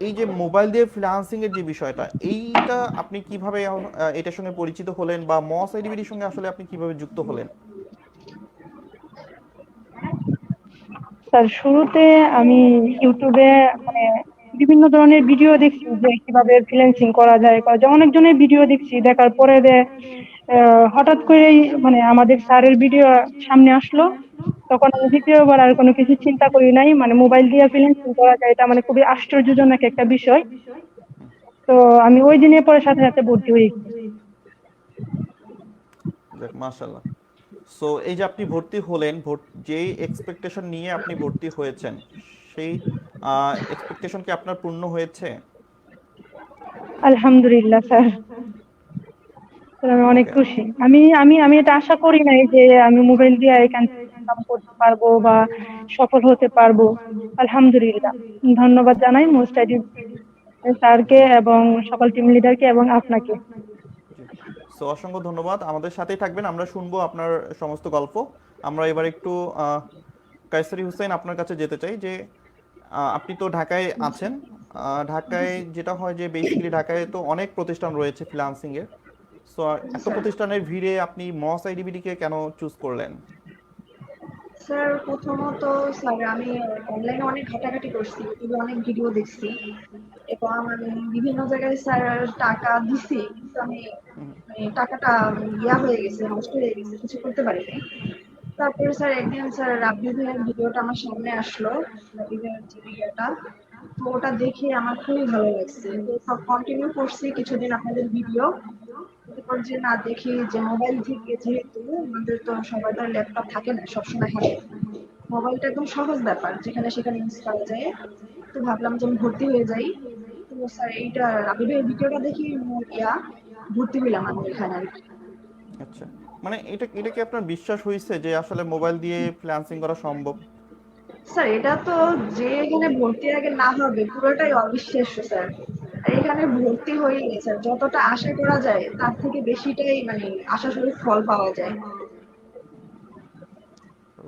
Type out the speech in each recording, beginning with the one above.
এই যে মোবাইল দিয়ে ফ্রিল্যান্সিং এর যে বিষয়টা, এইটা আপনি কিভাবে এটার সঙ্গে পরিচিত হলেন, বা মস আইডিবিডির সঙ্গে আসলে আপনি কিভাবে যুক্ত হলেন? স্যার, শুরুতে আমি ইউটিউবে মানে বিভিন্ন ধরনের ভিডিও দেখছি যে কিভাবে ফ্রিল্যান্সিং করা যায়, যে অনেকজনের ভিডিও দেখছি, দেখার পরে হঠাৎ করেই মানে আমাদের স্যারের ভিডিও সামনে আসলো। তখন আমি দ্বিতীয়বার আর কোনো কিছু চিন্তা করি নাই, মানে মোবাইল দিয়ে ফ্রিল্যান্সিং করা যায়, এটা মানে খুবই আশ্চর্যজনক একটা বিষয়। তো আমি ওই দিনের পরে সাথে সাথে ভর্তি হয়ে গেছি। যাক, মাশাল্লাহ। সো এই যে আপনি ভর্তি হলেন, যেই এক্সপেকটেশন নিয়ে আপনি ভর্তি হয়েছেন, সেই এক্সপেকটেশন কি আপনার পূর্ণ হয়েছে? আলহামদুলিল্লাহ স্যার। স্যার, আমি অনেক ওকে। খুশি। আমি আমি আমি এটা আশা করি নাই যে আমি মোবাইল দিয়ে এখান থেকে ইনকাম করতে পারবো বা সফল হতে পারবো। আলহামদুলিল্লাহ। ধন্যবাদ জানাই মুস্তাফিজ স্যারকে জি। এবং সকল টিম লিডারকে এবং আপনাকে। জি। সো অসংখ্য ধন্যবাদ, আমাদের সাথেই থাকবেন, আমরা শুনবো আপনার সমস্ত গল্প। আমরা এবার একটু কায়সারি হুসেন আপনার কাছে যেতে চাই যে আপনি তো ঢাকায় আছেন। ঢাকায় যেটা হয় যে বেসিক্যালি ঢাকায় তো অনেক প্রতিষ্ঠান রয়েছে ফ্রিল্যান্সিং এর। সো জি এত স্যার। প্রতিষ্ঠানের ভিড়ে আপনি মস আইডিবিডিকে কেন চুজ করলেন? স্যার প্রথমত স্যার আমি অনলাইনে অনেক ঘাটাঘাটি করছি, ইউটিউবে অনেক ভিডিও দেখছি এবং আমি বিভিন্ন জায়গায় স্যার টাকা দিছি, কিন্তু আমি মানে টাকাটা হয়ে গেছে, নষ্ট হয়ে গেছে, কিছু করতে পারিনি। তারপরে স্যার একদিন স্যার রাব্বি ভাইয়ের ভিডিওটা আমার সামনে আসলো, রাব্বি ভাইয়ের যে ভিডিওটা, তো ওটা দেখে আমার খুবই ভালো লাগছে। তো সব কন্টিনিউ করছি কিছুদিন আপনাদের ভিডিও। এরপর যে না দেখি যে মোবাইল থেকে, যেহেতু আমাদের তো সবার তো ল্যাপটপ থাকে না সবসময় হাতে, মোবাইলটা একদম সহজ ব্যাপার, যেখানে সেখানে ইউজ করা যায়। তো ভাবলাম যে আমি ভর্তি হয়ে যাই। তো স্যার এইটা রাব্বি ভাইয়ের ভিডিওটা দেখি ভর্তি হইলাম আমি এখানে আর কি। আচ্ছা, মানে এটা এটা কি আপনার বিশ্বাস হয়েছে যে আসলে মোবাইল দিয়ে ফ্রিল্যান্সিং করা সম্ভব? স্যার এটা তো, যে এখানে ভর্তি আগে না হবে পুরোটাই অবিশ্বাস্য স্যার। আর এখানে ভর্তি হয়ে গেছে, যতটা আশা করা যায় তার থেকে বেশিটাই মানে আশানুরূপ ফল পাওয়া যায়,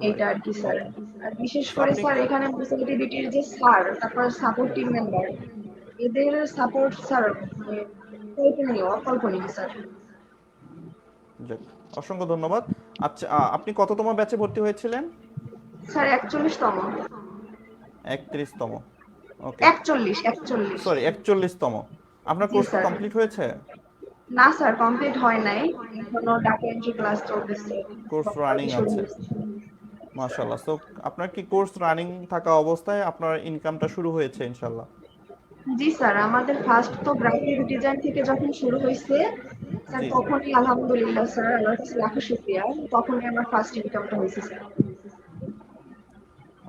এইটা রাইট। আর কি স্যার। ওকে। আর বিশেষ সো করে আপনি স্যার এখানে ফ্যাসিলিটির যে স্যার, তারপর সাপোর্ট টিম মেম্বার, এদের সাপোর্ট স্যার মানে কল্পনীয়, অকল্পনীয় স্যার। যাক, অসংখ্য ধন্যবাদ। আচ্ছা, আপনি কততম ব্যাচে ভর্তি হয়েছিলেন? স্যার 41তম। 31তম। ওকে। 41 41। সরি, 41তম। আপনার জি কোর্স কি স্যার। কমপ্লিট হয়েছে? না স্যার, কমপ্লিট হয় নাই, এখনো ডাটা এন্ট্রি ক্লাস চলতেছে, কোর্স রানিং সপ্তাহে শুরু আছে। হয়েছে। মাশাল্লাহ। সো আপনার কি কোর্স রানিং থাকা অবস্থায় আপনার ইনকামটা শুরু হয়েছে ইনশাল্লাহ? জি স্যার, আমাদের ফার্স্ট তো গ্রাফিক ডিজাইন থেকে যখন শুরু হয়েছে স্যার, জি। তখনই আলহামদুলিল্লাহ স্যার, আল্লাহর কাছে লাখো শুকরিয়া, তখনই আমার ফার্স্ট ইনকামটা হয়েছে স্যার।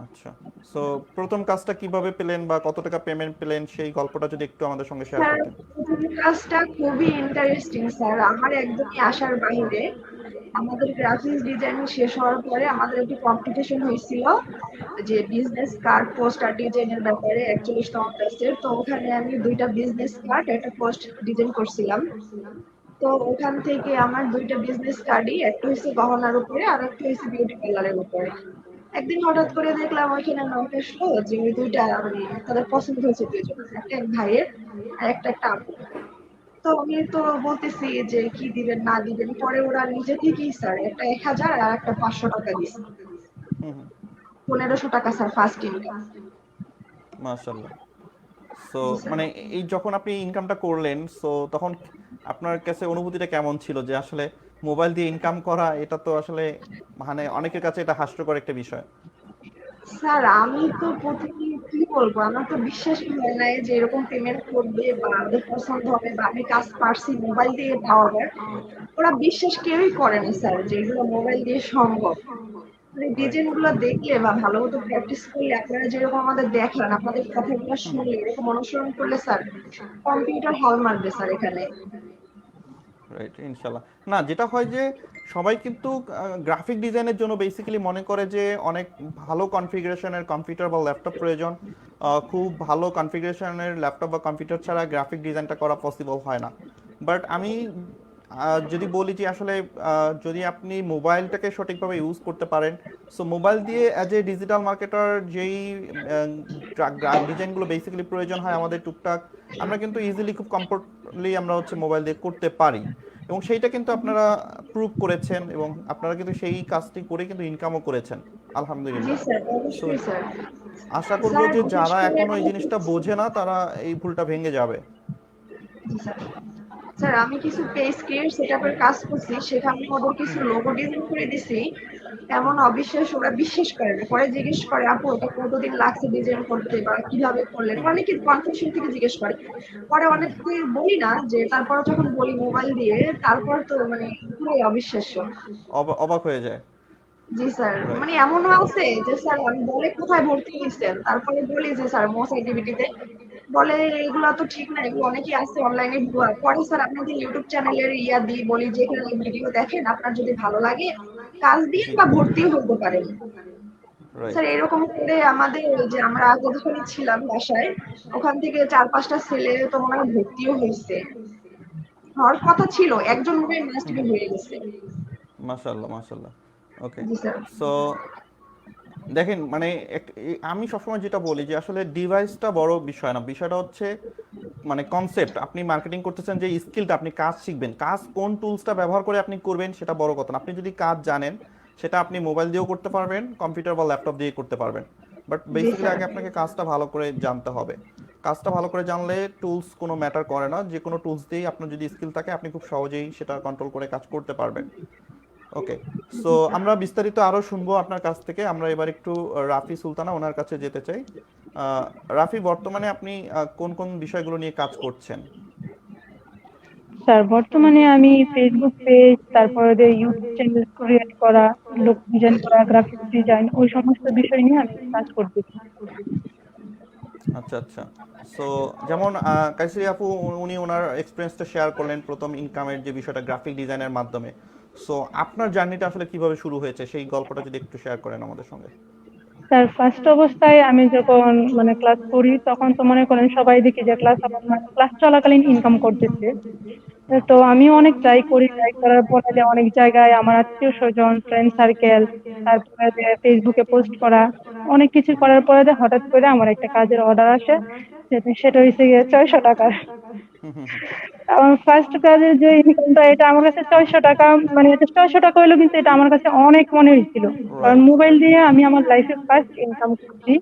আচ্ছা। সো প্রথম কাজটা কিভাবে পেলেন বা কত টাকা পেমেন্ট পেলেন, সেই গল্পটা যদি একটু আমাদের সঙ্গে শেয়ার স্যার করতেন। প্রথম কাজটা খুবই ইন্টারেস্টিং স্যার, আমার একদমই আশার বাইরে। আমাদের গ্রাফিক্স ডিজাইন শেষ হওয়ার পরে আমাদের একটি কম্পিটিশন হয়েছিল, যে বিজনেস কার্ড পোস্টার ডিজাইনের ব্যাপারে 41তম ব্যাচের। তো ওখানে আমি দুইটা বিজনেস কার্ড, একটা পোস্ট ডিজাইন করছিলাম। তো ওখান থেকে আমার দুইটা বিজনেস কার্ডই, একটা হয়েছে গহনার উপরে আর একটা হয়েছে বিউটি পার্লারের উপরে। একদিন হঠাৎ করে দেখলাম ওইখানে নোট আসলো যে ওই দুইটা মানে তাদের পছন্দ হয়েছে দুইজন, একটা এক ভাইয়ের আর একটা আপু। তো আমি তো বলতেছি যে কি দিবেন না দিবেন, পরে ওরা নিজে থেকেই স্যার একটা 1000 আর একটা 500 টাকা দিচ্ছে। হুম হুম। 1500 টাকা স্যার ফার্স্ট ইনকাম। মাশাল্লাহ। সো জি স্যার। মানে এই যখন আপনি ইনকামটা করলেন, সো তখন আপনার কাছে অনুভূতিটা কেমন ছিল যে আসলে মোবাইল দিয়ে ইনকাম করা, এটা তো আসলে মানে অনেকের কাছে এটা হাস্যকর একটা বিষয়। স্যার আমি তো প্রথমে কি বলবো, আমার তো বিশ্বাসই হয় নাই যে এরকম পেমেন্ট করবে বা আমাদের পছন্দ হবে বা আমি কাজ পারছি মোবাইল দিয়ে পাওয়ার। ওরা বিশ্বাস কেউই করে না স্যার যে এগুলো মোবাইল দিয়ে সম্ভব। মানে রাইট। ডিজাইন গুলো দেখলে বা ভালো মতো প্র্যাকটিস করলে, আপনারা যেরকম আমাদের দেখলেন, আপনাদের কথাগুলো শুনলে, এরকম অনুসরণ করলে স্যার কম্পিউটার হল মারবে স্যার এখানে। রাইট, ইনশাল্লাহ। না, যেটা হয় যে সবাই কিন্তু গ্রাফিক ডিজাইনের জন্য বেসিক্যালি মনে করে যে অনেক ভালো কনফিগারেশনের কম্পিউটার বা ল্যাপটপ প্রয়োজন। খুব ভালো কনফিগারেশনের ল্যাপটপ বা কম্পিউটার ছাড়া গ্রাফিক ডিজাইনটা করা পসিবল হয় না। বাট আমি যদি বলি যে আসলে যদি আপনি মোবাইলটাকে সঠিকভাবে ইউজ করতে পারেন, সো মোবাইল দিয়ে অ্যাজ এ ডিজিটাল মার্কেটার যেই ডিজাইনগুলো বেসিক্যালি প্রয়োজন হয় আমাদের টুকটাক, আমরা কিন্তু ইজিলি খুব কমফোর্টলি আমরা হচ্ছে মোবাইল দিয়ে করতে পারি। এবং সেইটা কিন্তু আপনারা প্রুভ করেছেন এবং আপনারা কিন্তু সেই কাজটি করে কিন্তু ইনকামও করেছেন, জি আলহামদুলিল্লাহ। স্যার, সো অবশ্যই স্যার। আশা করব স্যার যে বিশেষ যারা করে এখনো এই আমি জিনিসটা বোঝে না তারা এই ভুলটা ভেঙে যাবে। জি স্যার। স্যার আমি কিছু পেজ ক্রিয়েট সেটআপের কাজ করছি, সেখানে ওদের কিছু লোগো ডিজাইন করে দিছি। এমন অবিশ্বাস, ওরা বিশ্বাস করে না। পরে জিজ্ঞেস করে, আপু এটা কতদিন লাগছে ডিজাইন করতে বা কিভাবে করলেন, অনেকে কনফিউশন থেকে জিজ্ঞেস করে। পরে অনেককে বলি না যে, তারপর যখন বলি মোবাইল দিয়ে, তারপর তো মানে পুরোই অবিশ্বাস্য। অবাক হয়ে যায়। জি স্যার, রাইট। মানে এমনও আছে যে স্যার আমি বলে কোথায় ভর্তি হয়েছেন, তারপরে বলি যে স্যার মোস অ্যাক্টিভিটিতে, বলে এগুলা তো ঠিক না, এগুলো অনেকেই আছে অনলাইনে ভুয়া। পরে স্যার আপনাদের ইউটিউব চ্যানেলের ইয়া দিই, বলি যেখানে ভিডিও দেখেন আপনার যদি ভালো লাগে কাজ দিন জি। বা ভর্তিও হতে পারেন। Sir right. এরকম করে আমাদের ওই যে আমরা আগে যখন ছিলাম বাসায়, ওখান থেকে 4-5টা ছেলে তো মনে হয় ভর্তিও হয়েছে। হওয়ার কথা ছিল, একজন মনে হয় মাস্ট বি হয়ে গেছে। মাশাআল্লাহ, মাশাআল্লাহ। ওকে। জি স্যার। সো দেখেন মানে আমি সবসময় যেটা বলি যে আসলে ডিভাইসটা বড় বিষয় না, বিষয়টা হচ্ছে মানে কনসেপ্ট। আপনি মার্কেটিং করতেছেন যে স্কিলটা, আপনি কাজ শিখবেন, কাজ কোন টুলসটা ব্যবহার করে আপনি করবেন সেটা বড় কথা না। আপনি যদি কাজ জানেন সেটা আপনি মোবাইল দিয়েও করতে পারবেন, কম্পিউটার বা ল্যাপটপ দিয়ে করতে পারবেন। But G basically sir. আগে আপনাকে কাজটা ভালো করে জানতে হবে। কাজটা ভালো করে জানলে টুলস কোনো ম্যাটার করে না, যে কোনো টুলস দিয়েই আপনার যদি স্কিল থাকে আপনি খুব সহজেই সেটা কন্ট্রোল করে কাজ করতে পারবেন। ওকে। সো আমরা বিস্তারিত আরো শুনবো আপনার কাছ থেকে। আমরা এবার একটু রাফি সুলতানা ওনার কাছে যেতে চাই। আহ, রাফি, বর্তমানে আপনি কোন কোন বিষয়গুলো নিয়ে কাজ করছেন? স্যার বর্তমানে আমি ফেসবুক পেজ, তারপরে ইউটিউব চ্যানেল ক্রিয়েট করা, লোক ডিজাইন করা, গ্রাফিক ডিজাইন, ওই সমস্ত বিষয় নিয়ে আমি কাজ করতেছি। আচ্ছা, আচ্ছা। সো যেমন কাইসরি আপু উনি ওনার এক্সপিরিয়েন্সটা শেয়ার করলেন প্রথম ইনকামের যে বিষয়টা গ্রাফিক ডিজাইনের মাধ্যমে। সো আপনার জার্নিটা আসলে কিভাবে শুরু হয়েছে সেই গল্পটা যদি একটু শেয়ার করেন আমাদের সঙ্গে। স্যার ফার্স্ট অবস্থায় আমি যখন মানে ক্লাস করি, তখন তো মনে করেন সবাই দেখি যে ক্লাস চলাকালীন ইনকাম করতেছে। তো আমি অনেক ট্রাই করি, ট্রাই করার পরে যে অনেক জায়গায় আমার আত্মীয় স্বজন, ফ্রেন্ড সার্কেল, তারপরে যে ফেসবুকে পোস্ট করা, অনেক কিছু করার পরে যে হঠাৎ করে আমার একটা কাজের অর্ডার আসে। সেটা হয়েছে গিয়ে 600 টাকার। আমার ফার্স্ট কাজের যে ইনকামটা, এটা আমার কাছে 600 টাকা, মানে এটা 600 টাকা হইলো, কিন্তু এটা আমার কাছে অনেক মনে হয়েছিল। কারণ রাইট। মোবাইল দিয়ে আমি আমার লাইফে ফার্স্ট ইনকাম করছি।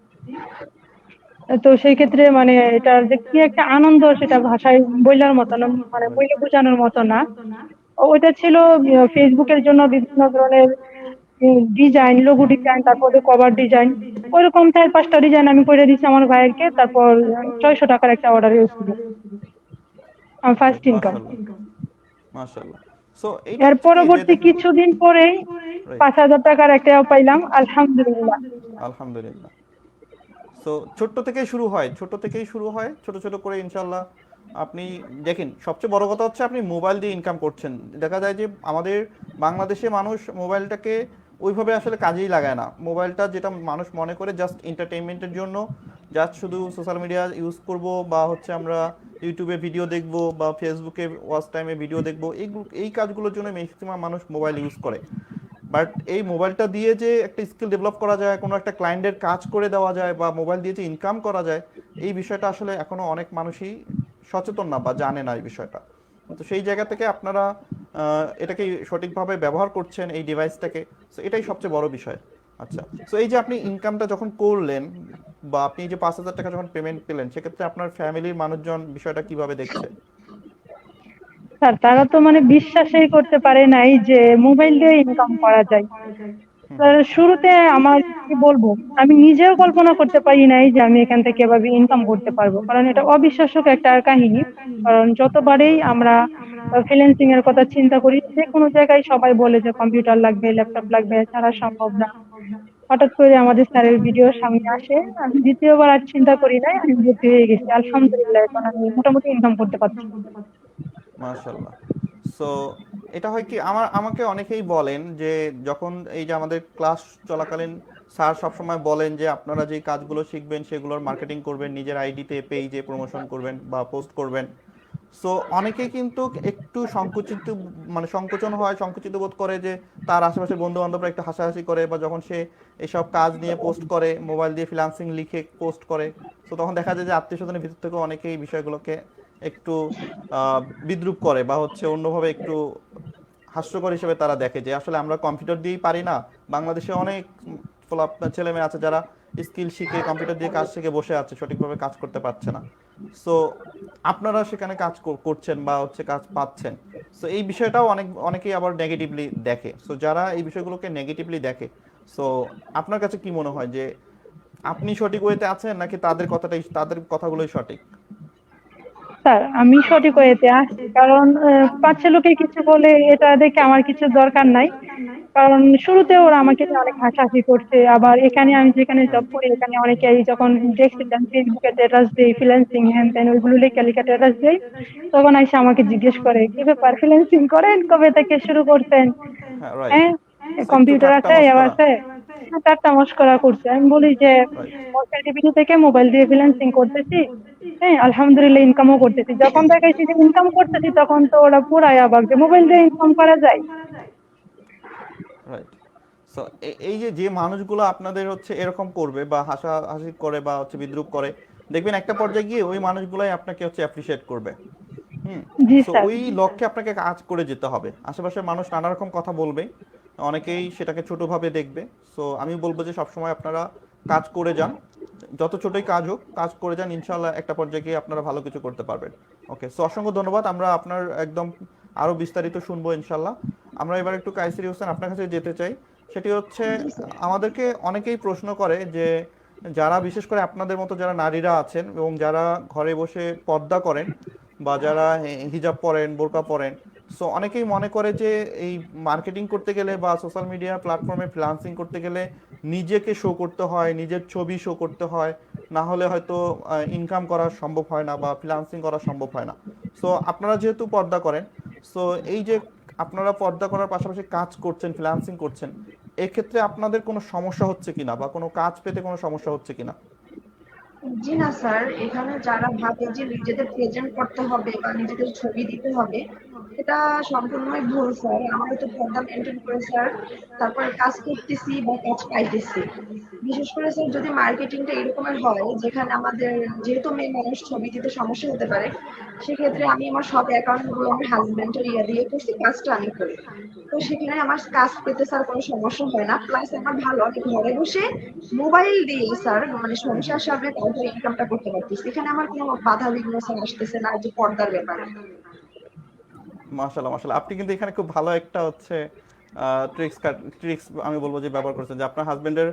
তো সেই ক্ষেত্রে মানে এটার যে কি একটা আনন্দ, সেটা ভাষায় বইলার মতো না, মানে বইলে বোঝানোর মতো না। ওইটা ছিল ফেসবুকের জন্য বিভিন্ন ধরনের ডিজাইন, লোগো ডিজাইন, তারপরে কভার ডিজাইন, ওইরকম 4-5টা ডিজাইন আমি করে দিচ্ছি আমার ভাইয়েরকে। তারপর 600 টাকার একটা অর্ডার এসেছিল, আমার ফার্স্ট রাইট। ইনকাম। মাশাআল্লাহ, মাশাআল্লাহ। সো এইটা এর হচ্ছে কি যে পরবর্তী দেখেন। কিছুদিন পরেই রাইট। 5,000 টাকার একটা পাইলাম, আলহামদুলিল্লাহ। আলহামদুলিল্লাহ। সো ছোট্ট থেকেই শুরু হয়, ছোট থেকেই শুরু হয়, ছোট ছোট করে ইনশাল্লাহ আপনি দেখেন। সবচেয়ে বড় কথা হচ্ছে আপনি মোবাইল দিয়ে ইনকাম করছেন। দেখা যায় যে আমাদের বাংলাদেশে মানুষ মোবাইলটাকে ওইভাবে আসলে কাজেই লাগায় না। মোবাইলটা যেটা মানুষ মনে করে জাস্ট এন্টারটেইনমেন্টের জন্য, জাস্ট শুধু সোশ্যাল মিডিয়া ইউজ করব বা হচ্ছে আমরা ইউটিউবে ভিডিও দেখব বা ফেসবুকে ওয়াচ টাইমে ভিডিও দেখব, এই কাজগুলোর জন্য ম্যাক্সিমাম মানুষ মোবাইল ইউজ করে। বাট এই মোবাইলটা দিয়ে যে একটা স্কিল ডেভেলপ করা যায়, কোনো একটা ক্লায়েন্টের কাজ করে দেওয়া যায় বা মোবাইল দিয়ে যে ইনকাম করা যায়, এই বিষয়টা আসলে এখনো অনেক মানুষই সচেতন না বা জানে না এই বিষয়টা। তো সেই জায়গা থেকে আপনারা এটাকে সঠিকভাবে ব্যবহার করছেন এই ডিভাইসটাকে, সো এটাই সবচেয়ে বড় বিষয়। আচ্ছা। সো এই যে আপনি ইনকামটা যখন করলেন বা আপনি যে 5,000 টাকা যখন পেমেন্ট পেলেন, সেক্ষেত্রে আপনার ফ্যামিলির মানুষজন বিষয়টা কিভাবে দেখছে? স্যার তারা তো মানে বিশ্বাসই করতে পারে নাই যে মোবাইল দিয়ে ইনকাম করা যায়। শুরুতে আমার কি বলবো, আমি নিজেও কল্পনা করতে পারি নাই যে আমি এখান থেকে এভাবে ইনকাম করতে পারবো, কারণ এটা অবিশ্বাস্য একটা কাহিনী। কারণ যতবারই আমরা ফ্রিল্যান্সিং এর কথা চিন্তা করি, যে কোনো জায়গায় সবাই বলে যে কম্পিউটার লাগবে, ল্যাপটপ লাগবে, ছাড়া সম্ভব না। হঠাৎ করে আমাদের স্যারের ভিডিও সামনে আসে, আমি দ্বিতীয়বার আর চিন্তা করি নাই, আমি ভর্তি হয়ে গেছি। আলহামদুলিল্লাহ, এখন আমি মোটামুটি ইনকাম করতে পারছি। মাশাল্লাহ। সো এটা হয় কি, আমাকে অনেকেই বলেন যে যখন এই যে আমাদের ক্লাস চলাকালীন স্যার সবসময় বলেন যে আপনারা যে কাজগুলো শিখবেন সেগুলোর মার্কেটিং করবেন, নিজের আইডিতে পেজে প্রমোশন করবেন বা পোস্ট করবেন। সো অনেকেই কিন্তু একটু সংকুচিত, মানে সংকোচন হয়, সংকুচিত বোধ করে যে তার আশেপাশের বন্ধু বান্ধবরা একটু হাসাহাসি করে, বা যখন সে এসব কাজ নিয়ে পোস্ট করে, মোবাইল দিয়ে ফ্রিল্যান্সিং লিখে পোস্ট করে, তো তখন দেখা যায় যে আত্মীয় স্বজনের ভিতর থেকে অনেকেই বিষয়গুলোকে একটু বিদ্রূপ করে, বা হচ্ছে অন্যভাবে একটু হাস্যকর হিসেবে তারা দেখে যে আসলে আমরা কম্পিউটার দিয়েই পারি না। বাংলাদেশে অনেক ছেলে মেয়ে আছে যারা স্কিল শিখে কম্পিউটার দিয়ে কাজ শিখে বসে আছে, সঠিকভাবে কাজ করতে পারছে না। সো আপনারা সেখানে কাজ করছেন বা হচ্ছে কাজ পাচ্ছেন। সো এই বিষয়টাও অনেকেই আবার নেগেটিভলি দেখে। সো যারা এই বিষয়গুলোকে নেগেটিভলি দেখে, সো আপনার কাছে কি মনে হয় যে আপনি সঠিক ওয়েতে আছেন, নাকি তাদের কথাগুলোই সঠিক? স্যার আমি সঠিক ওয়েতে আছি, কারণ পাঁচটা লোকে কিছু বলে এটা দেখে আমার কিছু দরকার নাই। কারণ শুরুতে ওরা আমাকে নিয়ে অনেক হাসাহাসি করছে, আবার এখানে আমি যেখানে জব করি এখানে অনেকেই যখন দেখছিলাম ফেসবুকে স্ট্যাটাস দেই ফ্রিল্যান্সিং হ্যান ত্যান ওইগুলো লেখা লেখা স্ট্যাটাস দেই, তখন এসে আমাকে জিজ্ঞেস করে কি ব্যাপার, ফ্রিল্যান্সিং করেন, কবে থেকে শুরু করতেন? হ্যাঁ, রাইট। হ্যাঁ, সো একটু কম্পিউটার ঠাট্টা আছে, এও মস্করা। আছে। চারটা মস্করা করছে। আমি বলি যে রাইট। সার্টিফিকেট থেকে মোবাইল দিয়ে ফ্রিল্যান্সিং করতেছি, হ্যাঁ আলহামদুলিল্লাহ ইনকামও করতেছি। যখন দেখাইছি যে ইনকাম করতেছি তখন তো ওরা পুরাই অবাক যে মোবাইল দিয়ে ইনকাম করা যায়। রাইট। সো এই যে যে মানুষগুলো আপনাদের হচ্ছে এরকম করবে বা হাসাহাসি করে বা হচ্ছে বিদ্রূপ করে, দেখবেন একটা পর্যায়ে গিয়ে ওই মানুষগুলাই আপনাকে হচ্ছে অ্যাপ্রিসিয়েট করবে। হুম। জি সো স্যার। ওই লক্ষ্যে আপনাকে কাজ করে যেতে হবে। আশেপাশের মানুষ নানা রকম কথা বলবে, অনেকেই সেটাকে ছোটভাবে দেখবে। সো আমি বলবো যে সবসময় আপনারা কাজ করে যান, যত ছোটই কাজ হোক কাজ করে যান, ইনশাল্লাহ একটা পর্যায়ে গিয়ে আপনারা ভালো কিছু করতে পারবেন। ওকে, সো অসংখ্য ধন্যবাদ। আমরা আপনার একদম আরো বিস্তারিত শুনবো ইনশাল্লাহ। আমরা এবার একটু কাইসারি হোসেন আপনার কাছে যেতে চাই। সেটি হচ্ছে, জি স্যার। আমাদেরকে অনেকেই প্রশ্ন করে যে যারা বিশেষ করে আপনাদের মতো যারা নারীরা আছেন এবং যারা ঘরে বসে পর্দা করেন, বা যারা হিজাব পরেন, বোরকা পরেন, সো অনেকেই মনে করে যে এই মার্কেটিং করতে গেলে বা সোশ্যাল মিডিয়া প্ল্যাটফর্মে ফ্রিল্যান্সিং করতে গেলে নিজেকে শো করতে হয়, নিজের ছবি শো করতে হয়, না হলে হয়তো ইনকাম করা সম্ভব হয় না বা ফ্রিল্যান্সিং করা সম্ভব হয় না। সো আপনারা যেহেতু পর্দা করেন, সো এই যে আপনারা পর্দা করার পাশাপাশি কাজ করছেন, ফ্রিল্যান্সিং করছেন, এক্ষেত্রে আপনাদের কোনো সমস্যা হচ্ছে কিনা বা কোনো কাজ পেতে কোনো সমস্যা হচ্ছে কিনা? জি না স্যার, এখানে যারা ভাবে যে নিজেদের প্রেজেন্ট করতে হবে বা নিজেদের ছবি দিতে হবে, এটা সম্পূর্ণই ভুল স্যার। আমরা তো পর্দা মেনটেন করে স্যার তারপরে কাজ করতেছি বা কাজ পাইতেছি। বিশেষ করে স্যার যদি মার্কেটিংটা এরকমের হয় যেখানে আমাদের যেহেতু মেয়ে মানুষ ছবি দিতে সমস্যা হতে পারে, সেক্ষেত্রে আমি আমার সব অ্যাকাউন্ট গুলো আমার হাজবেন্ডের ইয়ে দিয়ে করছি, কাজটা আমি করি। তো সেখানে আমার কাজ পেতে স্যার কোনো সমস্যা হয় না, প্লাস আমার ভালো আমি ঘরে বসে মোবাইল দিয়ে স্যার মানে সংসার সামনে তারপরে ইনকামটা করতে পারতেছি। এখানে আমার কোনো বাধা বিঘ্ন স্যার আসতেছে না যে পর্দার ব্যাপারে। মাশাল্লাহ, মাশাল্লাহ, আপনি কিন্তু এখানে খুব ভালো একটা হচ্ছে ট্রিক্স আমি বলবো যে ব্যবহার করেছেন, যে আপনার হাজবেন্ডের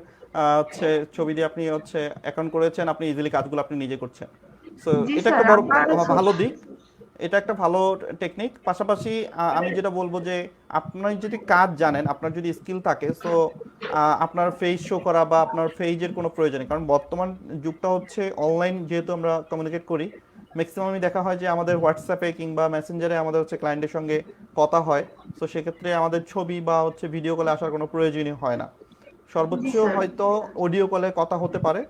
হচ্ছে ছবি দিয়ে আপনি হচ্ছে অ্যাকাউন্ট করেছেন, আপনি ইজিলি কাজগুলো আপনি নিজে করছেন। সো জি এটা স্যার, একটা বড় আমার ভালো দিক, এটা একটা ভালো টেকনিক। পাশাপাশি আমি যেটা বলবো যে আপনি যদি কাজ জানেন, আপনার যদি স্কিল থাকে, সো আপনার ফেস শো করা বা আপনার ফেজের কোনো প্রয়োজন নেই। কারণ বর্তমান যুগটা হচ্ছে অনলাইন, যেহেতু আমরা কমিউনিকেট করি, ম্যাক্সিমামই দেখা হয় যে আমাদের হোয়াটসঅ্যাপে কিংবা মেসেঞ্জারে আমাদের হচ্ছে ক্লায়েন্টের সঙ্গে কথা হয়। সো সেক্ষেত্রে আমাদের ছবি বা হচ্ছে ভিডিও কলে আসার কোনো প্রয়োজনই হয় না। জি সর্বোচ্চ স্যার। হয়তো অডিও কলে কথা হতে পারে।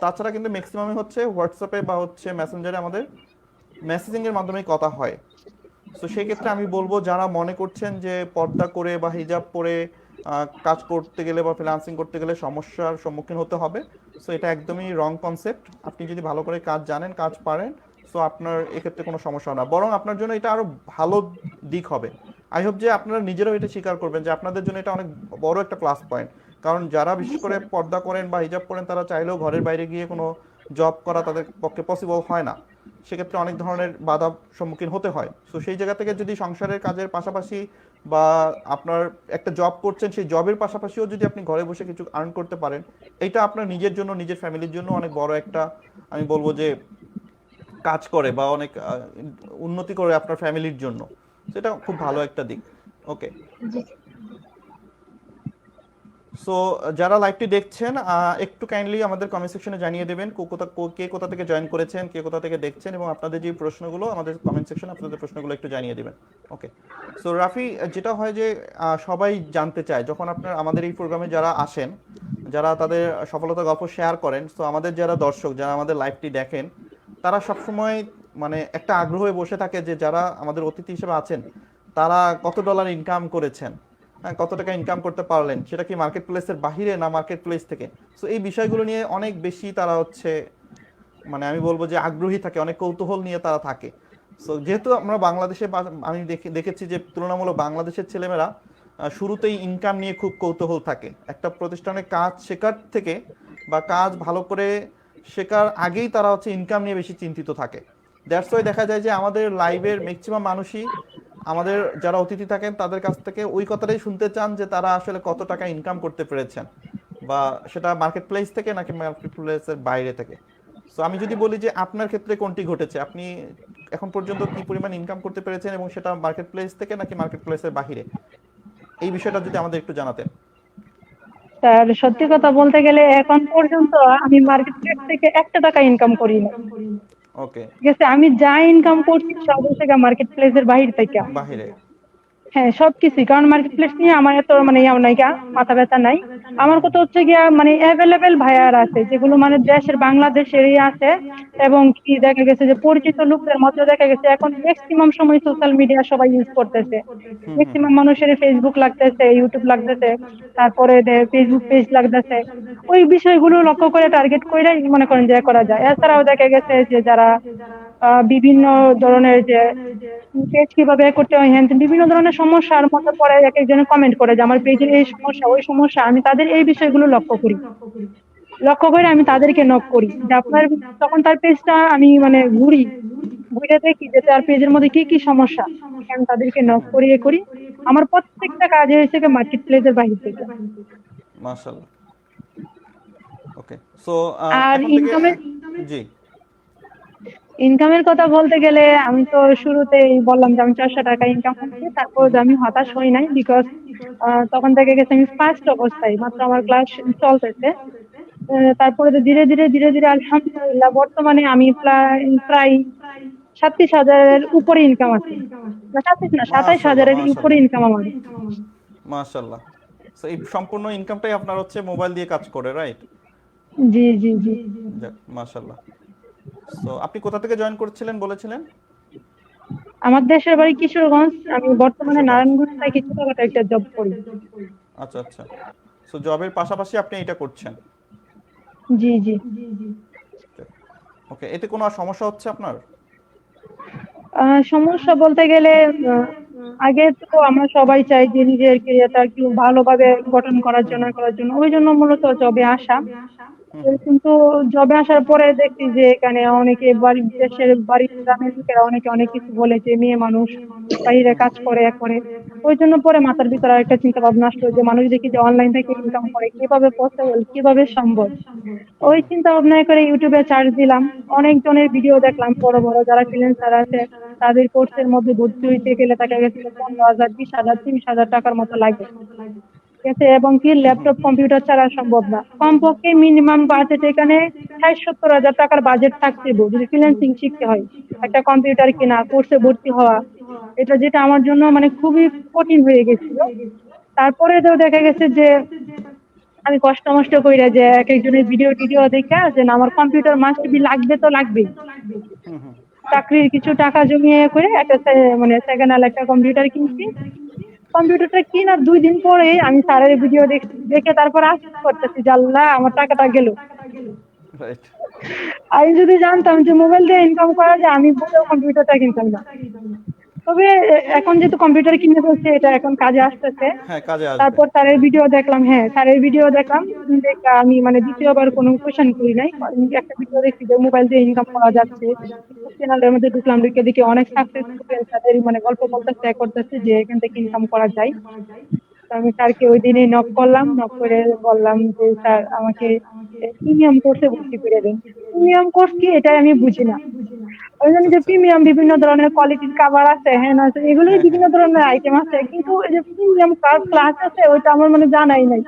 তাছাড়া কিন্তু ম্যাক্সিমামই হচ্ছে হোয়াটসঅ্যাপে বা হচ্ছে মেসেঞ্জারে আমাদের মেসেজিং এর মাধ্যমেই কথা হয়। সো সেই জি ক্ষেত্রে স্যার। আমি বলবো যারা মনে করছেন যে পর্দা করে বা হিজাব পরে কাজ করতে গেলে বা ফ্রিল্যান্সিং করতে গেলে সমস্যার সম্মুখীন হতে হবে, সো এটা একদমই রং কনসেপ্ট। আপনি যদি ভালো করে কাজ জানেন, কাজ পারেন, সো আপনার এক্ষেত্রে কোনো সমস্যা হবে না, বরং আপনার জন্য এটা আরো ভালো দিক হবে। আই হোপ যে আপনারা নিজেরাও এটা স্বীকার করবেন যে আপনাদের জন্য এটা অনেক বড় একটা প্লাস পয়েন্ট। কারণ যারা জি বিশেষ করে স্যার। পর্দা করেন বা হিজাব পরেন, তারা চাইলেও ঘরের বাইরে গিয়ে কোনো জব করা তাদের পক্ষে পসিবল হয় না। সেক্ষেত্রে অনেক ধরনের বাধা সম্মুখীন হতে হয়। সো সেই জায়গা থেকে যদি সংসারের কাজের পাশাপাশি বা আপনার একটা জব করছেন, সেই জবের পাশাপাশিও যদি আপনি ঘরে বসে কিছু আর্ন করতে পারেন, এটা আপনার নিজের জন্য, নিজের ফ্যামিলির জন্য অনেক বড় একটা, আমি বলবো যে কাজ করে বা অনেক উন্নতি করে আপনার ফ্যামিলির জন্য। সেটা খুব ভালো একটা দিক। ওকে, জি সো যারা লাইভটি দেখছেন, একটু কাইন্ডলি আমাদের কমেন্ট সেকশনে জানিয়ে দেবেন কে কোথা থেকে জয়েন করেছেন, কে কোথা থেকে দেখছেন, এবং আপনাদের যে প্রশ্নগুলো আমাদের কমেন্ট সেকশনে আপনাদের প্রশ্নগুলো একটু জানিয়ে দিবেন। ওকে, সো রাফি, যেটা হয় যে সবাই জানতে চায় যখন আপনার আমাদের এই প্রোগ্রামে যারা আসেন, যারা তাদের সফলতার গল্প শেয়ার করেন, সো আমাদের যারা দর্শক, যারা আমাদের লাইভটি দেখেন, তারা সবসময় মানে একটা আগ্রহে বসে থাকে যে যারা আমাদের অতিথি হিসেবে আছেন তারা কত ডলার ইনকাম করেছেন, হ্যাঁ, কত টাকা ইনকাম করতে পারলেন, সেটা কি মার্কেট প্লেসের বাহিরে না মার্কেট প্লেস থেকে। সো এই বিষয়গুলো নিয়ে অনেক বেশি তারা হচ্ছে, মানে আমি বলবো যে আগ্রহী থাকে, অনেক কৌতূহল নিয়ে তারা থাকে। সো যেহেতু আমরা বাংলাদেশে আমি দেখেছি যে তুলনামূলক বাংলাদেশের ছেলেমেয়েরা শুরুতেই ইনকাম নিয়ে খুব কৌতূহল থাকে, একটা প্রতিষ্ঠানে কাজ শেখার থেকে বা কাজ ভালো করে শেখার আগেই তারা হচ্ছে ইনকাম নিয়ে বেশি চিন্তিত থাকে। দ্যাটস ওয়াই দেখা যায় যে আমাদের লাইভের ম্যাক্সিমাম মানুষই আমাদের যারা অতিথি থাকেন তাদের কাছ থেকে ওই কথাটাই শুনতে চান যে তারা আসলে কত টাকা ইনকাম করতে পেরেছেন, বা সেটা মার্কেট প্লেস থেকে নাকি মার্কেট প্লেসের বাইরে থেকে। সো আমি যদি বলি যে আপনার ক্ষেত্রে কোনটি ঘটেছে, আপনি এখন পর্যন্ত কি পরিমাণ ইনকাম করতে পেরেছেন এবং সেটা মার্কেট প্লেস থেকে নাকি মার্কেট প্লেসের বাহিরে, এই বিষয়টা যদি আমাদের একটু জানাতেন। স্যার সত্যি কথা বলতে গেলে এখন পর্যন্ত আমি মার্কেট প্লেস থেকে একটা টাকা ইনকাম করি না। ওকে। ঠিক আছে, আমি যা ইনকাম করছি সব হচ্ছে মার্কেট প্লেসের বাহির থেকে। বাহিরে। হ্যাঁ, সবকিছুই, কারণ মার্কেট প্লেস নিয়ে আমার এত মানে ইয়া নাই গা, মাথা ব্যথা নাই। আমার কথা হচ্ছে গিয়া মানে অ্যাভেলেবেল ভাইয়ার আছে যেগুলো মানে দেশের বাংলাদেশেরই আছে, এবং কি দেখা গেছে যে পরিচিত লোকদের মধ্যে দেখা গেছে এখন ম্যাক্সিমাম সময় সোশ্যাল মিডিয়া সবাই ইউজ করতেছে। হুম হুম হুম। ম্যাক্সিমাম মানুষের ফেসবুক লাগতেছে, ইউটিউব লাগতেছে, তারপরে ফেসবুক পেজ লাগতেছে। ওই বিষয়গুলো লক্ষ্য করে টার্গেট করে মনে করেন যে করা যায়। এছাড়াও দেখা গেছে যে যারা বিভিন্ন ধরনের যে পেজ কিভাবে করতে হয়, হ্যান ত্যান বিভিন্ন ধরনের সমস্যার মধ্যে পড়ে এক একজনে কমেন্ট করে যে আমার পেজের এই সমস্যা ওই সমস্যা, আমি তাদের এই বিষয়গুলো লক্ষ্য করি। লক্ষ্য করে আমি তাদেরকে নক করি যে আপনার, তখন তার পেজটা আমি মানে ঘুরি, ঘুরে দেখি যে তার পেজের মধ্যে কি কি সমস্যা, আমি তাদেরকে নক করিয়ে করি। আমার প্রত্যেকটা কাজে হয়েছে মার্কেট প্লেসের বাইরে থেকে। মাশাআল্লাহ। ওকে। সো আর এখন থেকে ইনকামের জি। ইনকামের কথা বলতে গেলে আমি তো শুরুতেই বললাম যে আমি 400 টাকা ইনকাম করছি, তারপর আমি হতাশ হই নাই, বিকজ তখন থেকে গেছে আমি ফার্স্ট অবস্থায়, মাত্র আমার ক্লাস চলতেছে। তারপরে তো ধীরে ধীরে ধীরে ধীরে আলহামদুলিল্লাহ বর্তমানে আমি প্রায় প্রায় 37,000-এর উপরে ইনকাম আছে, না 37 না, মাশাআল্লাহ 27,000-এর উপরে মাশাআল্লাহ ইনকাম আমার। মাশাআল্লাহ। সো এই সম্পূর্ণ ইনকামটাই আপনার হচ্ছে মোবাইল দিয়ে কাজ করে, রাইট? জি জি জি। যাক মাশাআল্লাহ। সো আপনি কোথা থেকে জয়েন করেছিলেন বলেছিলেন? আমার দেশের বাড়ি কিশোরগঞ্জ, আমি বর্তমানে কিশোরগঞ্জ। নারায়ণগঞ্জ থেকে ছোটখাটো একটা জব করি। আচ্ছা আচ্ছা। সো জবের পাশাপাশি আপনি এটা করছেন। জি জি। ওকে, এতে কোনো সমস্যা হচ্ছে আপনার? সমস্যা বলতে গেলে আগে তো আমরা সবাই চাই যে নিজের ক্যারিয়ারটা একটু ভালোভাবে গঠন করার জন্য ওই জন্য মূলত জবে আসা। কিন্তু জবে আসার পরে দেখছি যে এখানে অনেকে দেশের বাড়ির গ্রামের লোকেরা অনেকে অনেক কিছু বলে যে মেয়ে মানুষ বাইরে কাজ করে এ করে। ওই জন্য পরে মাথার ভিতরে আরেকটা চিন্তা ভাবনা আসলো যে মানুষ দেখি যে অনলাইন থেকে ইনকাম করে, কিভাবে পসিবল, কিভাবে সম্ভব। ওই চিন্তা ভাবনা করে ইউটিউবে সার্চ দিলাম, অনেকজনের ভিডিও দেখলাম, বড় বড় যারা ফ্রিল্যান্সার আছে তাদের কোর্সের মধ্যে ভর্তি হইতে গেলে দেখা গেছে যে 15,000, 20,000, 30,000 টাকার মতো লাগে। ঠিক আছে, এবং কি ল্যাপটপ কম্পিউটার ছাড়া সম্ভব না। কমপক্ষে মিনিমাম বাজেট এখানে 60-70 হাজার টাকার বাজেট থাকতে হবে যদি ফ্রিল্যান্সিং শিখতে হয়। একটা কম্পিউটার কেনা, কোর্সে ভর্তি হওয়া, এটা যেটা আমার জন্য মানে খুবই কঠিন হয়ে গেছিল। তারপরে তো দেখা গেছে যে আমি কষ্ট মষ্ট কইরা যে এক একজনের ভিডিও টিডিও দেখা যে না আমার কম্পিউটার মাস্ট বি লাগবে তো লাগবেই। চাকরির কিছু টাকা জমিয়ে করে একটা মানে সেকেন্ড হ্যান্ড একটা কম্পিউটার কিনছি। কম্পিউটারটা কেনার 2 দিন পরে আমি স্যারের ভিডিও দেখছি, দেখে তারপর আফসোস করতেছি যে আল্লাহ আমার টাকাটা গেল। রাইট। আমি যদি জানতাম যে মোবাইল দিয়ে ইনকাম করা যায় আমি ভুলেও কম্পিউটারটা কিনতাম না। তবে এখন যেহেতু কম্পিউটার কিনে ফেলছে এটা এখন কাজে আসতেছে। হ্যাঁ, কাজে আসবে। তারপর স্যারের ভিডিও দেখলাম, হ্যাঁ স্যারের ভিডিও দেখলাম, দেখে আমি মানে দ্বিতীয়বার কোনো কোয়েশ্চেন করি নাই। আমি একটা ভিডিও দেখছি যে মোবাইল দিয়ে ইনকাম করা যাচ্ছে, চ্যানেলের মধ্যে ঢুকলাম, ঢুকে দেখি অনেক সাকসেসফুল তাদের মানে গল্প বলতেছে করতেছে যে এখান থেকে ইনকাম করা যায়। তো আমি স্যারকে ওই দিনই নক করলাম, নক করে বললাম যে স্যার আমাকে প্রিমিয়াম কোর্সে ভর্তি করে দিন। প্রিমিয়াম কোর্স কি এটা আমি বুঝি না। আমি জানি আচ্ছা যে আচ্ছা। প্রিমিয়াম বিভিন্ন ধরনের কোয়ালিটির খাবার আছে, হ্যাঁ আছে, এগুলোই হ্যাঁ হ্যাঁ। বিভিন্ন ধরনের আইটেম আছে, কিন্তু এই যে প্রিমিয়াম ক্লাস আছে ওইটা আমার মানে জানাই নাই।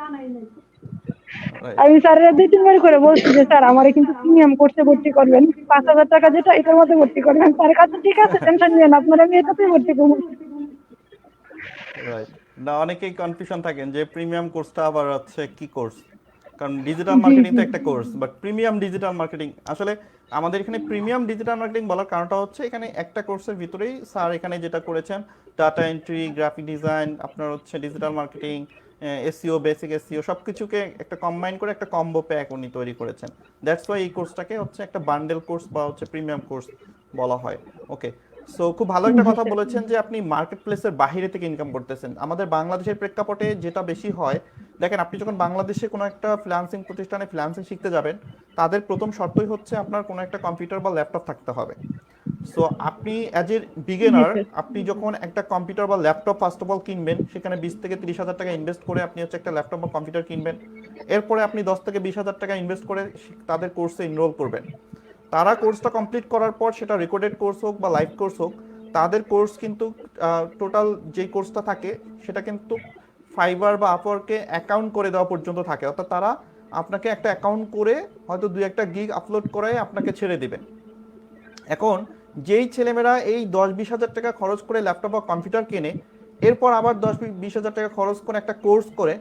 রাইট। আমি স্যারের 2-3 বার করে বলছি যে স্যার আমারে কিন্তু প্রিমিয়াম কোর্সে ভর্তি করবেন, 5,000 টাকা যেটা এটার মধ্যে ভর্তি করবেন। স্যার কাছে ঠিক আছে টেনশন নিয়েন, আপনার আমি এটাতেই ভর্তি করবো। রাইট। না, অনেকেই কনফিউশন থাকেন যে প্রিমিয়াম কোর্সটা আবার হচ্ছে কি কোর্স, কারণ ডিজিটাল জি মার্কেটিং জি তো একটা course, but premium digital marketing আসলে আমাদের এখানে প্রিমিয়াম ডিজিটাল মার্কেটিং বলার কারণটা হচ্ছে এখানে একটা কোর্সের ভিতরেই স্যার এখানে যেটা করেছেন ডাটা এন্ট্রি, গ্রাফিক ডিজাইন, আপনার হচ্ছে digital marketing, SEO, basic SEO সবকিছুকে একটা কম্বাইন করে একটা কম্বো প্যাক উনি তৈরি করেছেন। দ্যাটস ওয়াই এই কোর্সটাকে হচ্ছে একটা বান্ডেল কোর্স বা হচ্ছে প্রিমিয়াম কোর্স বলা হয়। ওকে, সো খুব ভালো একটা জি কথা স্যার। বলেছেন যে আপনি মার্কেট প্লেসের বাইরে থেকে ইনকাম করতেছেন। আমাদের বাংলাদেশের প্রেক্ষাপটে যেটা বেশি হয়, দেখেন আপনি যখন বাংলাদেশে কোনো একটা ফ্রিল্যান্সিং প্রতিষ্ঠানে ফ্রিল্যান্সিং শিখতে যাবেন, তাদের প্রথম শর্তই হচ্ছে আপনার কোনো একটা কম্পিউটার বা ল্যাপটপ থাকতে হবে। সো আপনি as a G beginner, sir. আপনি যখন একটা কম্পিউটার বা ল্যাপটপ ফার্স্ট অফ অল কিনবেন, সেখানে 20 থেকে 30 হাজার টাকা ইনভেস্ট করে আপনি হচ্ছে একটা ল্যাপটপ বা কম্পিউটার কিনবেন। এরপরে আপনি 10 থেকে 20 হাজার টাকা ইনভেস্ট করে তাদের কোর্সে এনরোল করবেন। তারা কোর্সটা কমপ্লিট করার পর, সেটা রেকর্ডেড কোর্স হোক বা লাইভ কোর্স হোক, তাদের কোর্স কিন্তু টোটাল যে কোর্সটা থাকে সেটা কিন্তু ফাইবার বা আপওয়ার্কে অ্যাকাউন্ট করে দেওয়া পর্যন্ত থাকে। অর্থাৎ তারা আপনাকে একটা অ্যাকাউন্ট করে হয়তো 2-1টা গিগ আপলোড করে আপনাকে ছেড়ে দিবে। এখন যেই ছেলেমেয়েরা এই 10-20 হাজার টাকা খরচ করে ল্যাপটপ বা কম্পিউটার কেনে, এরপর আবার 10-20 হাজার টাকা খরচ করে একটা কোর্স করে,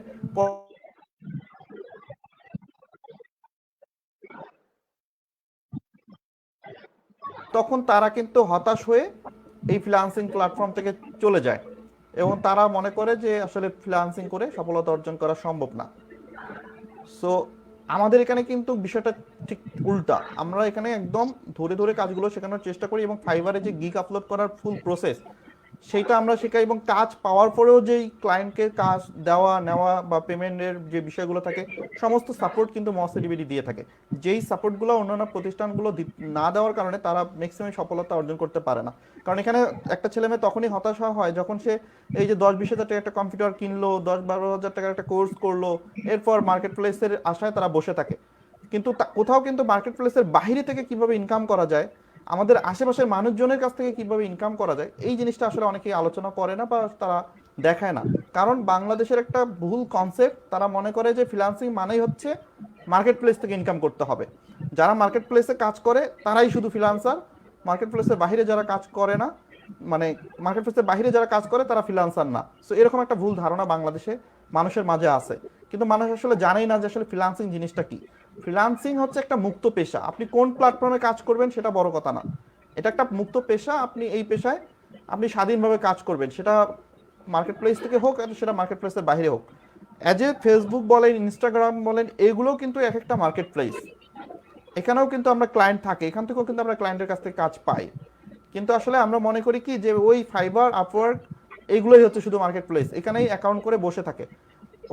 তখন তারা কিন্তু হতাশ হয়ে এই ফ্রিল্যান্সিং প্ল্যাটফর্ম থেকে চলে যায় এবং তারা মনে করে যে আসলে ফ্রিল্যান্সিং করে সফলতা অর্জন করা সম্ভব না। সো আমাদের এখানে কিন্তু বিষয়টা ঠিক উল্টা। আমরা এখানে একদম ধরে ধরে কাজগুলো শেখানোর চেষ্টা করি এবং ফাইবারে যে গিগ আপলোড করার ফুল প্রসেস সেইটা আমরা শেখাই, এবং কাজ পাওয়ার পরেও যেই ক্লায়েন্টকে কাজ দেওয়া নেওয়া বা পেমেন্টের যে বিষয়গুলো থাকে সমস্ত সাপোর্ট কিন্তু মহাসিডিবিডি দিয়ে থাকে। যেই সাপোর্টগুলো অন্যান্য প্রতিষ্ঠানগুলো না দেওয়ার কারণে তারা ম্যাক্সিমাম সফলতা অর্জন করতে পারে না। কারণ এখানে একটা ছেলেমেয়ে তখনই হতাশা হয় যখন সে এই যে 10-20 হাজার টাকা একটা কম্পিউটার কিনলো, 10-12 হাজার টাকার একটা কোর্স করলো, এরপর মার্কেট প্লেসের আশায় তারা বসে থাকে। কিন্তু কোথাও কিন্তু মার্কেট প্লেসের বাইরে থেকে কিভাবে ইনকাম করা যায়, আমাদের আশেপাশের মানুষজনের কাছ থেকে কিভাবে ইনকাম করা যায়, এই জিনিসটা আসলে অনেকেই আলোচনা করে না বা তারা দেখায় না। কারণ বাংলাদেশের একটা ভুল কনসেপ্ট, তারা মনে করে যে ফ্রিল্যান্সিং মানেই হচ্ছে মার্কেট প্লেস থেকে ইনকাম করতে হবে। যারা মার্কেট প্লেসে কাজ করে তারাই শুধু ফ্রিল্যান্সার, মার্কেট প্লেসের বাইরে যারা কাজ করে না, মানে মার্কেট প্লেসের বাইরে যারা কাজ করে তারা ফ্রিল্যান্সার না। সো এরকম একটা ভুল ধারণা বাংলাদেশে মানুষের মাঝে আছে, কিন্তু মানুষ আসলে জানেই না যে আসলে ফ্রিল্যান্সিং জিনিসটা কি। ফ্রিল্যান্সিং হচ্ছে একটা মুক্ত পেশা। আপনি কোন প্ল্যাটফর্মে কাজ করবেন সেটা বড় কথা না, এটা একটা মুক্ত পেশা। আপনি এই পেশায় আপনি স্বাধীনভাবে কাজ করবেন, সেটা মার্কেট প্লেস থেকে হোক আর সেটা মার্কেট প্লেসের বাইরে হোক। অ্যাজ এ ফেসবুক বলেন, ইনস্টাগ্রাম বলেন, এগুলোও কিন্তু এক একটা মার্কেট প্লেস। এখানেও কিন্তু আমরা ক্লায়েন্ট থাকে, এখান থেকেও কিন্তু আমরা ক্লায়েন্টের কাছ থেকে কাজ পাই। কিন্তু আসলে আমরা মনে করি কি যে ওই ফাইবার, আপওয়ার্ক এইগুলোই হচ্ছে শুধু মার্কেট প্লেস, এখানেই অ্যাকাউন্ট করে বসে থাকে,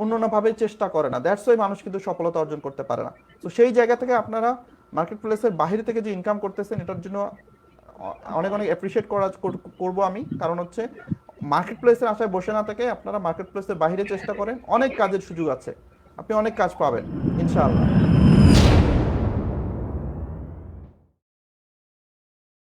অন্যান্যভাবে চেষ্টা করে না। দ্যাটস ওয়াই মানুষ কিন্তু সফলতা অর্জন করতে পারে না। তো সেই জায়গা থেকে আপনারা মার্কেট প্লেসের বাইরে থেকে যে ইনকাম করতেছেন, এটার জন্য অনেক অনেক অ্যাপ্রিসিয়েট করবো আমি। কারণ হচ্ছে মার্কেট প্লেসের আশায় বসে না থেকে আপনারা মার্কেট প্লেসের বাইরে চেষ্টা করেন, অনেক কাজের সুযোগ আছে, আপনি অনেক কাজ পাবেন ইনশাআল্লাহ।